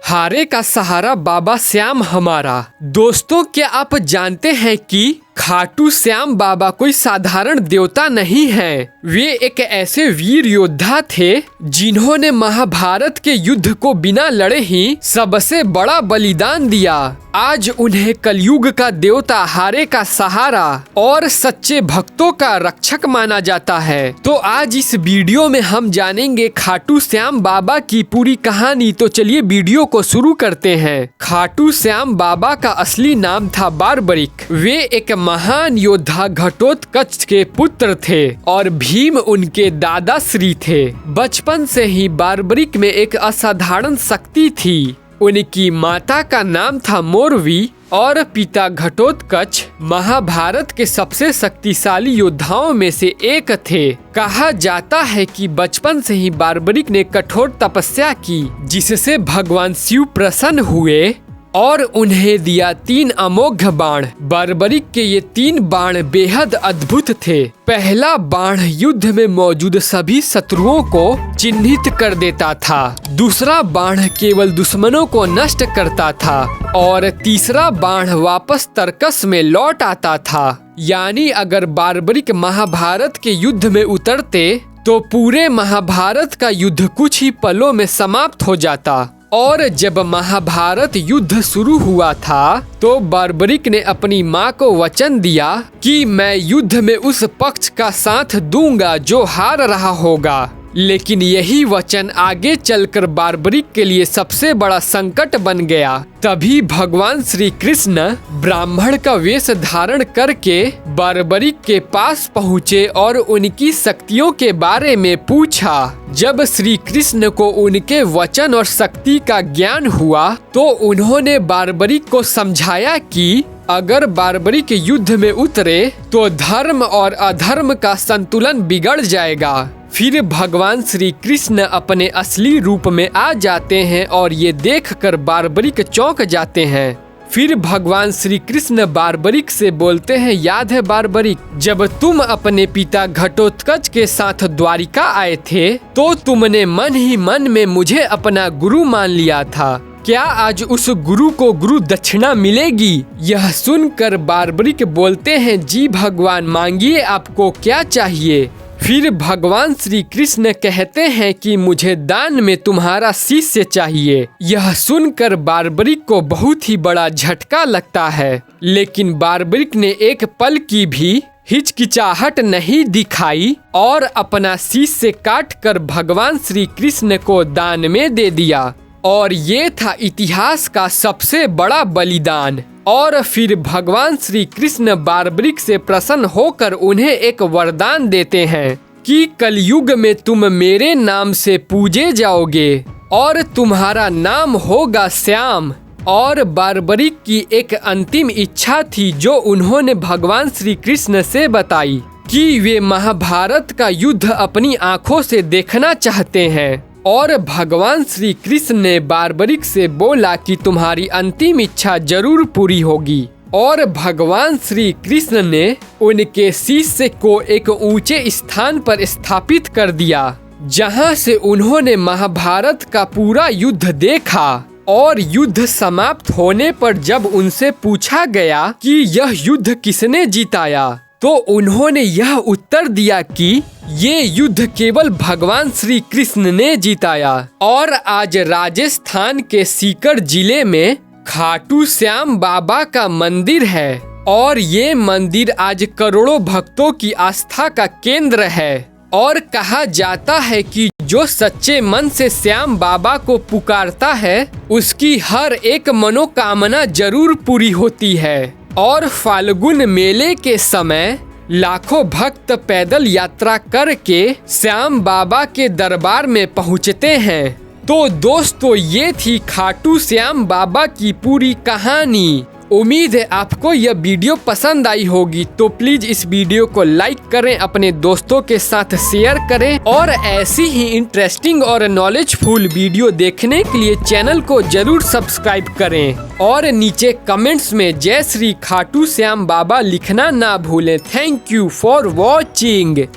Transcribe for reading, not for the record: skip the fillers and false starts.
हारे का सहारा बाबा श्याम हमारा। दोस्तों, क्या आप जानते हैं कि खाटू श्याम बाबा कोई साधारण देवता नहीं है। वे एक ऐसे वीर योद्धा थे जिन्होंने महाभारत के युद्ध को बिना लड़े ही सबसे बड़ा बलिदान दिया। आज उन्हें कलयुग का देवता, हारे का सहारा और सच्चे भक्तों का रक्षक माना जाता है। तो आज इस वीडियो में हम जानेंगे खाटू श्याम बाबा की पूरी कहानी। तो चलिए वीडियो को शुरू करते हैं। खाटू श्याम बाबा का असली नाम था बारबरिक। वे एक महान योद्धा घटोत्कच के पुत्र थे और भीम उनके दादा श्री थे। बचपन से ही बारबरिक में एक असाधारण शक्ति थी। उनकी माता का नाम था मोरवी और पिता घटोत्कच महाभारत के सबसे शक्तिशाली योद्धाओं में से एक थे। कहा जाता है कि बचपन से ही बारबरिक ने कठोर तपस्या की, जिससे भगवान शिव प्रसन्न हुए और उन्हें दिया 3 अमोघ बाण। बारबरिक के ये 3 बाण बेहद अद्भुत थे। पहला बाण युद्ध में मौजूद सभी शत्रुओं को चिन्हित कर देता था। दूसरा बाण केवल दुश्मनों को नष्ट करता था और तीसरा बाण वापस तर्कस में लौट आता था। यानी अगर बारबरिक महाभारत के युद्ध में उतरते तो पूरे महाभारत का युद्ध कुछ ही पलों में समाप्त हो जाता। और जब महाभारत युद्ध शुरू हुआ था तो बारबरिक ने अपनी मां को वचन दिया कि मैं युद्ध में उस पक्ष का साथ दूंगा जो हार रहा होगा। लेकिन यही वचन आगे चलकर बारबरिक के लिए सबसे बड़ा संकट बन गया। तभी भगवान श्री कृष्ण ब्राह्मण का वेश धारण करके बारबरिक के पास पहुँचे और उनकी शक्तियों के बारे में पूछा। जब श्री कृष्ण को उनके वचन और शक्ति का ज्ञान हुआ तो उन्होंने बारबरिक को समझाया कि अगर बारबरिक युद्ध में उतरे तो धर्म और अधर्म का संतुलन बिगड़ जाएगा। फिर भगवान श्री कृष्ण अपने असली रूप में आ जाते हैं और ये देखकर बारबरिक चौंक जाते हैं। फिर भगवान श्री कृष्ण बारबरिक से बोलते हैं, याद है बारबरिक, जब तुम अपने पिता घटोत्कच के साथ द्वारिका आए थे तो तुमने मन ही मन में मुझे अपना गुरु मान लिया था। क्या आज उस गुरु को गुरु दक्षिणा मिलेगी? यह सुनकर बारबरिक बोलते हैं, जी भगवान, मांगिए, आपको क्या चाहिए? फिर भगवान श्री कृष्ण कहते हैं कि मुझे दान में तुम्हारा शिष्य चाहिए। यह सुनकर बारबरिक को बहुत ही बड़ा झटका लगता है, लेकिन बारबरिक ने एक पल की भी हिचकिचाहट नहीं दिखाई और अपना शिष्य काट कर भगवान श्री कृष्ण को दान में दे दिया। और ये था इतिहास का सबसे बड़ा बलिदान। और फिर भगवान श्री कृष्ण बारबरिक से प्रसन्न होकर उन्हें एक वरदान देते हैं कि कलयुग में तुम मेरे नाम से पूजे जाओगे और तुम्हारा नाम होगा श्याम। और बारबरिक की एक अंतिम इच्छा थी जो उन्होंने भगवान श्री कृष्ण से बताई कि वे महाभारत का युद्ध अपनी आंखों से देखना चाहते हैं। और भगवान श्री कृष्ण ने बारबरिक से बोला कि तुम्हारी अंतिम इच्छा जरूर पूरी होगी। और भगवान श्री कृष्ण ने उनके शिष्य को एक ऊंचे स्थान पर स्थापित कर दिया, जहां से उन्होंने महाभारत का पूरा युद्ध देखा। और युद्ध समाप्त होने पर जब उनसे पूछा गया कि यह युद्ध किसने जिताया तो उन्होंने यह उत्तर दिया कि ये युद्ध केवल भगवान श्री कृष्ण ने जिताया। और आज राजस्थान के सीकर जिले में खाटू श्याम बाबा का मंदिर है और ये मंदिर आज करोड़ों भक्तों की आस्था का केंद्र है। और कहा जाता है कि जो सच्चे मन से श्याम बाबा को पुकारता है उसकी हर एक मनोकामना जरूर पूरी होती है। और फाल्गुन मेले के समय लाखों भक्त पैदल यात्रा करके श्याम बाबा के दरबार में पहुंचते हैं। तो दोस्तों, ये थी खाटू श्याम बाबा की पूरी कहानी। उम्मीद है आपको यह वीडियो पसंद आई होगी। तो प्लीज इस वीडियो को लाइक करें, अपने दोस्तों के साथ शेयर करें और ऐसी ही इंटरेस्टिंग और नॉलेजफुल वीडियो देखने के लिए चैनल को जरूर सब्सक्राइब करें। और नीचे कमेंट्स में जय श्री खाटू श्याम बाबा लिखना ना भूलें। Thank you for watching.